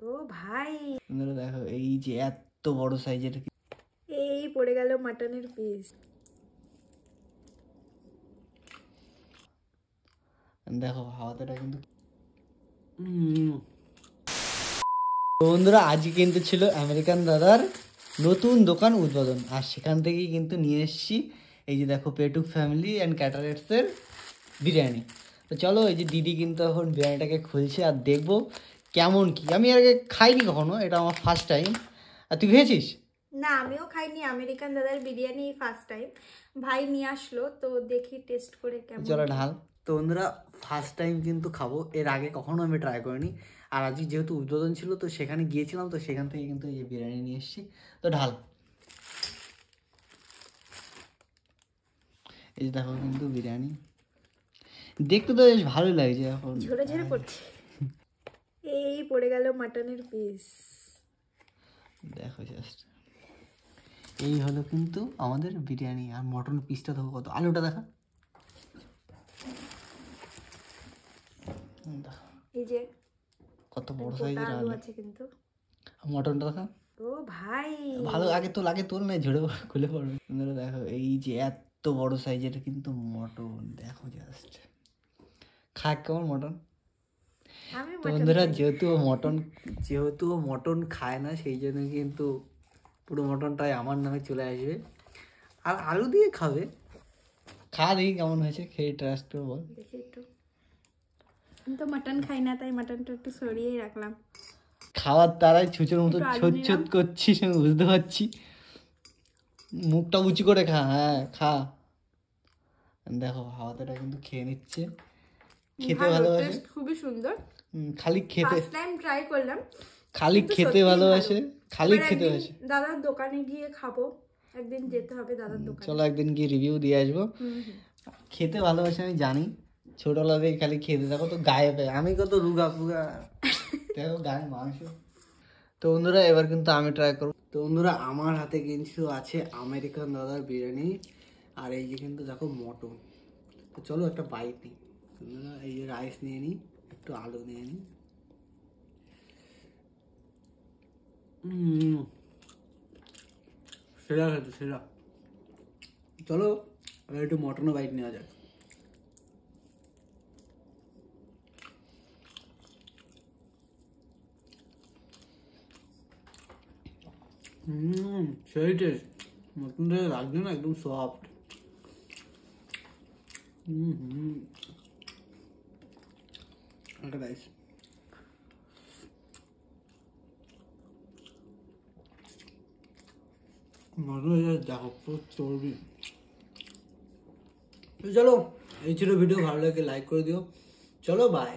ও ভাই বন্ধুরা দেখো এই যে এত বড় সাইজের এই পড়ে গেল মাটনের পিস। দেখো হাওয়াটা কিন্তু বন্ধুরা আজকে কিন্তু ছিল আমেরিকান দাদার নতুন দোকান উদ্বোধন, আর সেখান থেকেই কিন্তু নিয়ে এসেছি এই যে দেখো পেটুক ফ্যামিলি অ্যান্ড ক্যাটারেটসের বিরিয়ানি। তো চলো এই যে দিদি কিন্তু এখন বিরিয়ানিটাকে খুলছে আর দেখবো কেমন কি। আমি আগে খাইনি কখনো, এটা আমার ফার্স্ট টাইম। আর তুই খেয়েছিস? না আমিও খাইনি আমেরিকান দাদার বিরিয়ানি, ফার্স্ট টাইম। ভাই নিয়ে আসলো তো দেখি টেস্ট করে কেমন। চলো ঢাল। তো বন্ধুরা ফার্স্ট টাইম কিন্তু খাবো, এর আগে কখনো আমি ট্রাই করিনি। আর আজকে যেহেতু উদ্বোধন ছিল তো সেখানে গিয়েছিলাম, তো সেখান থেকে কিন্তু এই বিরিয়ানি নিয়ে এসেছি। তো ঢাল। এই যে দেখো কিন্তু বিরিয়ানি দেখতে তো বেশ ভালোই লাগছে, এখন ঝরে ঝরে পড়ছে। এই পড়ে গেল মাটনের পিস। দেখো জাস্ট এই হলো কিন্তু আমাদের বিরিয়ানি। আর মটন পিসটা দেখো কত, আলুটা দেখা, এই যে কত বড় সাইজের আলু আছে কিন্তু। মটনটা দেখা, ও ভাই ভালো আগে তো লাগে তোর না ঝরে খুলে পড়বে। দেখো এই যে এত বড় সাইজের কিন্তু মটন, দেখো জাস্ট খাক কেমন মটন। তো বন্ধুরা যেহেতু ও মটন খায় না, সেই জন্য কিন্তু পুরো মটনটাই আমার নামে চলে আসবে, আর আলু দিয়ে খাবে। খা দেখি কেমন হয়েছে, খেয়ে ট্রাস্ট করে বল। দেখি একটু, আমি তো মাটন খাই না তাই মাটনটা একটু সরিয়েই রাখলাম। খাওয়ার তারাই ছুঁচোর মতো ছোট করছিস আমি বুঝতে পারছি। মুখটা উঁচু করে খা, হ্যাঁ খা। দেখো হাওয়াটা কিন্তু খেয়ে নিচ্ছে, খেতে ভালোবাসে, খুবই সুন্দর। খালি খেতে, ফার্স্ট টাইম ট্রাই করলাম, খালি খেতে ভালোবাসে, খালি খেতে ভালোবাসে। দাদার দোকানে গিয়ে খাবো, একদিন যেতে হবে দাদার দোকানে। চলো একদিন গিয়ে রিভিউ দিয়ে আসবো। খেতে ভালোবাসে আমি জানি, ছোটবেলা থেকে খালি খেতে থাকো তো গায়ে পায়। আমি কত রুগা ফুগা, দেখো গায়ে মাংস। তো বন্ধুরা এবার কিন্তু আমি ট্রাই করবো। তো বন্ধুরা আমার হাতে কিন্তু আছে আমেরিকান দাদার বিরিয়ানি, আর এই যে কিন্তু দেখো মটন। তো চলো একটা বাইট নিই। বন্ধুরা এই যে রাইস নিয়ে নিই, একটু আলু নিয়ে নিই। সেরা খেতে সেরা। চলো এবার একটু মটনও বাইট নেওয়া যাক। সেই টেস্ট, মটনটা লাগবে না, একদম সফট। একটা রাইস, মটন দেখো পুরো চর্বি। চলো এই ছিল ভিডিও, ভালো লাগে লাইক করে দিও। চলো বাই।